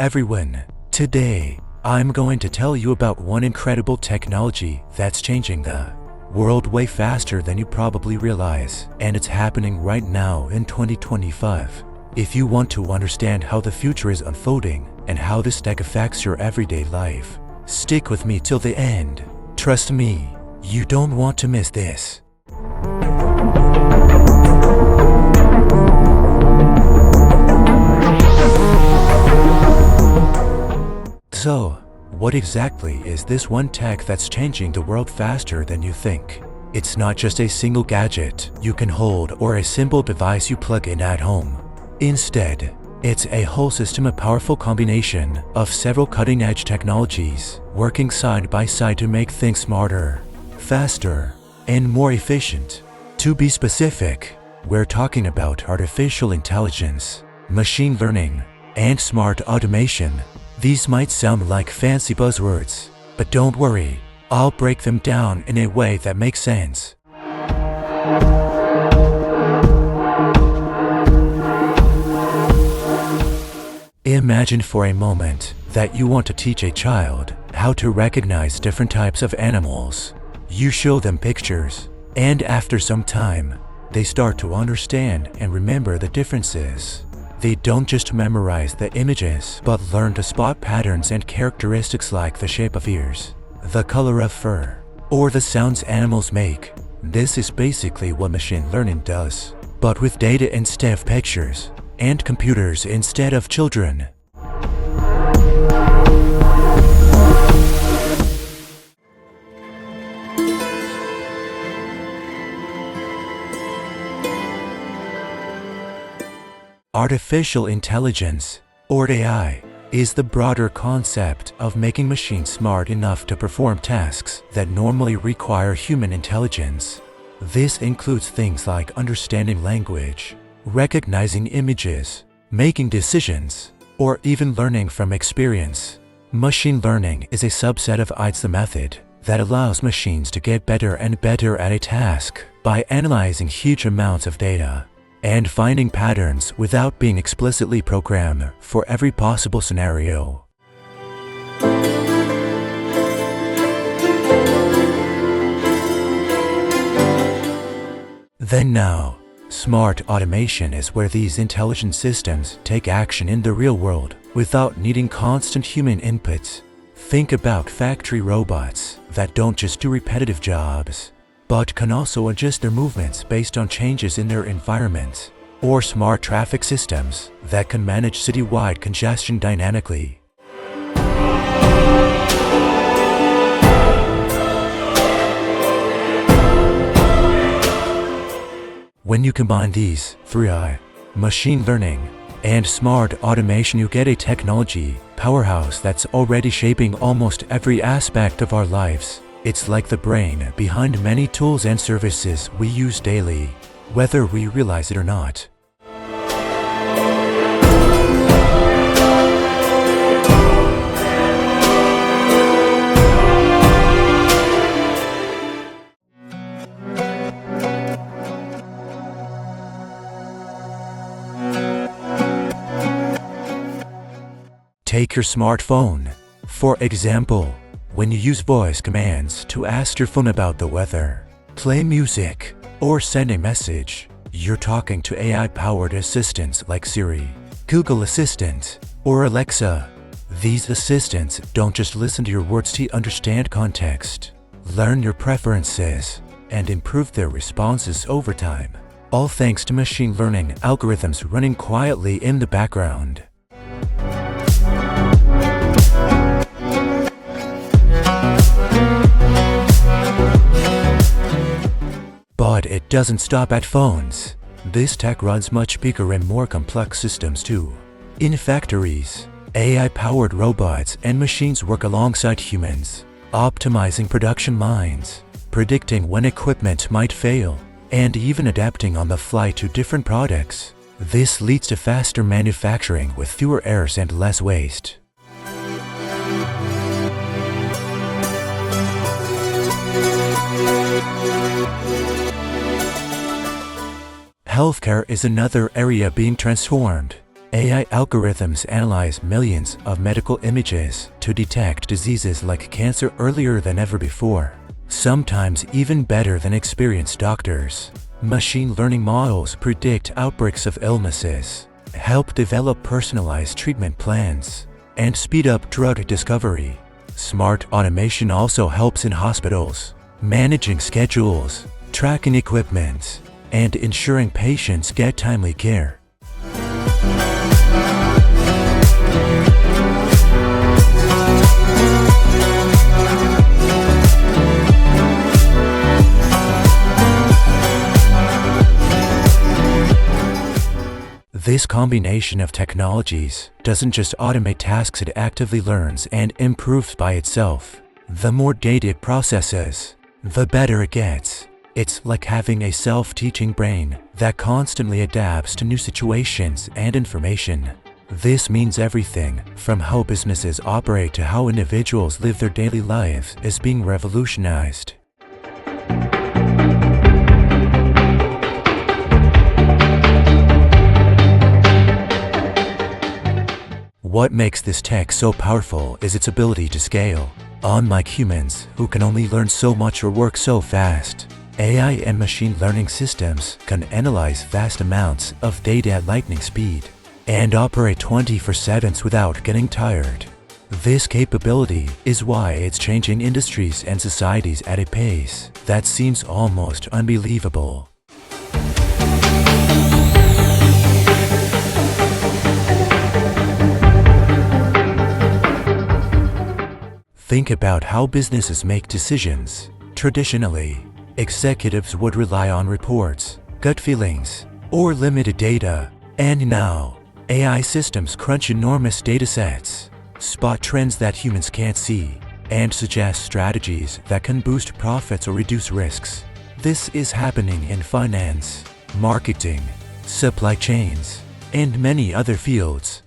everyone. Today, I'm going to tell you about one incredible technology that's changing the world way faster than you probably realize, and it's happening right now in 2025. If you want to understand how the future is unfolding and how this tech affects your everyday life, stick with me till the end. Trust me, you don't want to miss this. So, what exactly is this one tech that's changing the world faster than you think? It's not just a single gadget you can hold or a simple device you plug in at home. Instead, it's a whole system, a powerful combination of several cutting-edge technologies working side by side to make things smarter, faster, and more efficient. To be specific, we're talking about artificial intelligence, machine learning, and smart automation. These might sound like fancy buzzwords, but don't worry, I'll break them down in a way that makes sense. Imagine for a moment that you want to teach a child how to recognize different types of animals. You show them pictures, and after some time, they start to understand and remember the differences. They don't just memorize the images, but learn to spot patterns and characteristics like the shape of ears, the color of fur, or the sounds animals make. This is basically what machine learning does, but with data instead of pictures, and computers instead of children. Artificial intelligence, or AI, is the broader concept of making machines smart enough to perform tasks that normally require human intelligence. This includes things like understanding language, recognizing images, making decisions, or even learning from experience. Machine learning is a subset of the method that allows machines to get better and better at a task by analyzing huge amounts of data and finding patterns without being explicitly programmed for every possible scenario. Then now, smart automation is where these intelligent systems take action in the real world without needing constant human input. Think about factory robots that don't just do repetitive jobs, but can also adjust their movements based on changes in their environment, or smart traffic systems that can manage citywide congestion dynamically. When you combine these three machine learning and smart automation, you get a technology powerhouse that's already shaping almost every aspect of our lives. It's like the brain behind many tools and services we use daily, whether we realize it or not. Take your smartphone, for example. When you use voice commands to ask your phone about the weather, play music, or send a message, you're talking to AI-powered assistants like Siri, Google Assistant, or Alexa. These assistants don't just listen to your words to understand context, learn your preferences, and improve their responses over time, all thanks to machine learning algorithms running quietly in the background. But it doesn't stop at phones. This tech runs much bigger and more complex systems too. In factories, AI-powered robots and machines work alongside humans, optimizing production lines, predicting when equipment might fail, and even adapting on the fly to different products. This leads to faster manufacturing with fewer errors and less waste. Healthcare is another area being transformed. AI algorithms analyze millions of medical images to detect diseases like cancer earlier than ever before, sometimes even better than experienced doctors. Machine learning models predict outbreaks of illnesses, help develop personalized treatment plans, and speed up drug discovery. Smart automation also helps in hospitals, managing schedules, tracking equipment, and ensuring patients get timely care. This combination of technologies doesn't just automate tasks, it actively learns and improves by itself. The more data it processes, the better it gets. It's like having a self-teaching brain that constantly adapts to new situations and information. This means everything from how businesses operate to how individuals live their daily lives is being revolutionized. What makes this tech so powerful is its ability to scale. Unlike humans, who can only learn so much or work so fast, AI and machine learning systems can analyze vast amounts of data at lightning speed and operate 24/7 without getting tired. This capability is why it's changing industries and societies at a pace that seems almost unbelievable. Think about how businesses make decisions. Traditionally, executives would rely on reports, gut feelings, or limited data. And now, AI systems crunch enormous datasets, spot trends that humans can't see, and suggest strategies that can boost profits or reduce risks. This is happening in finance, marketing, supply chains, and many other fields.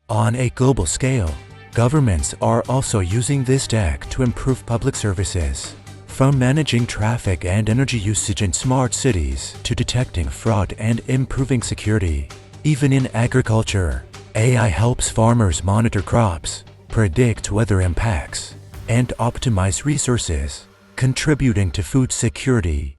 On a global scale, governments are also using this tech to improve public services, from managing traffic and energy usage in smart cities to detecting fraud and improving security. Even in agriculture, AI helps farmers monitor crops, predict weather impacts, and optimize resources, contributing to food security.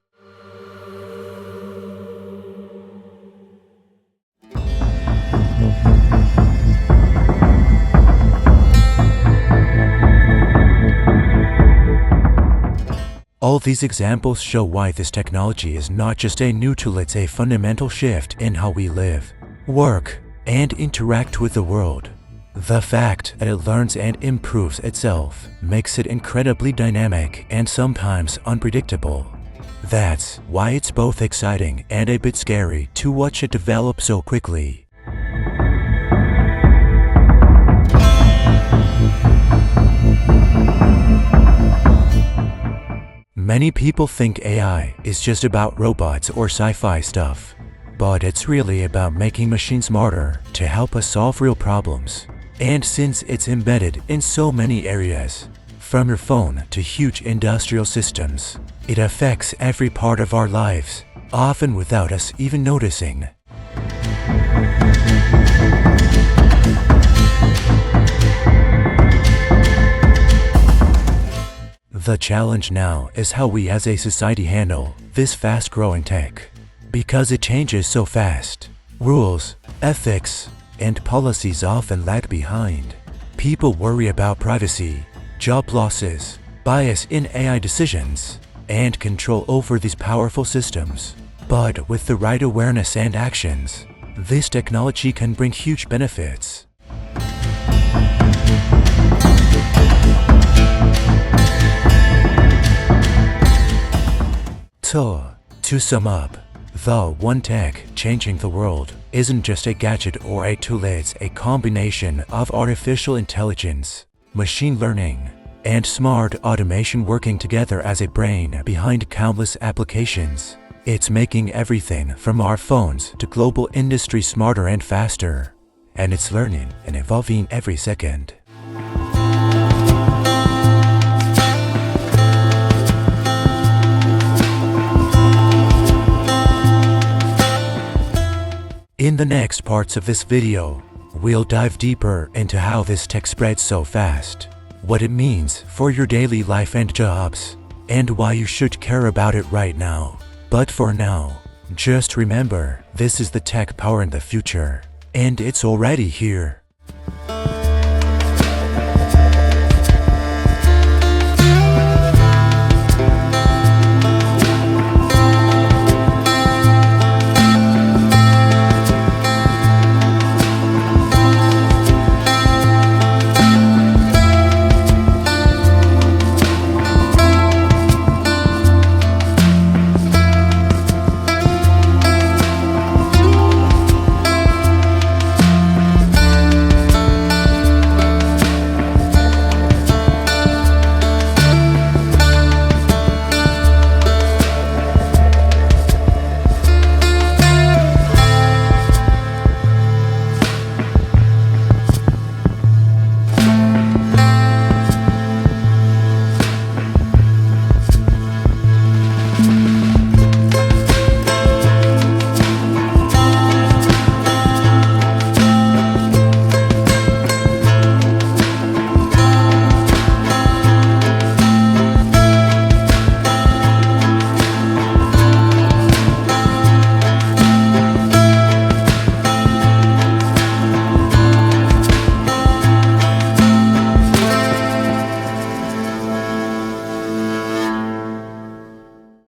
All these examples show why this technology is not just a new tool, it's a fundamental shift in how we live, work, and interact with the world. The fact that it learns and improves itself makes it incredibly dynamic and sometimes unpredictable. That's why it's both exciting and a bit scary to watch it develop so quickly. Many people think AI is just about robots or sci-fi stuff, but it's really about making machines smarter to help us solve real problems. And since it's embedded in so many areas, from your phone to huge industrial systems, it affects every part of our lives, often without us even noticing. The challenge now is how we as a society handle this fast-growing tech. Because it changes so fast, rules, ethics, and policies often lag behind. People worry about privacy, job losses, bias in AI decisions, and control over these powerful systems. But with the right awareness and actions, this technology can bring huge benefits. So, to sum up, the one tech changing the world isn't just a gadget or a tool, it's a combination of artificial intelligence, machine learning, and smart automation working together as a brain behind countless applications. It's making everything from our phones to global industry smarter and faster, and it's learning and evolving every second. In the next parts of this video, we'll dive deeper into how this tech spreads so fast, what it means for your daily life and jobs, and why you should care about it right now. But for now, just remember, this is the tech powering the future, and it's already here.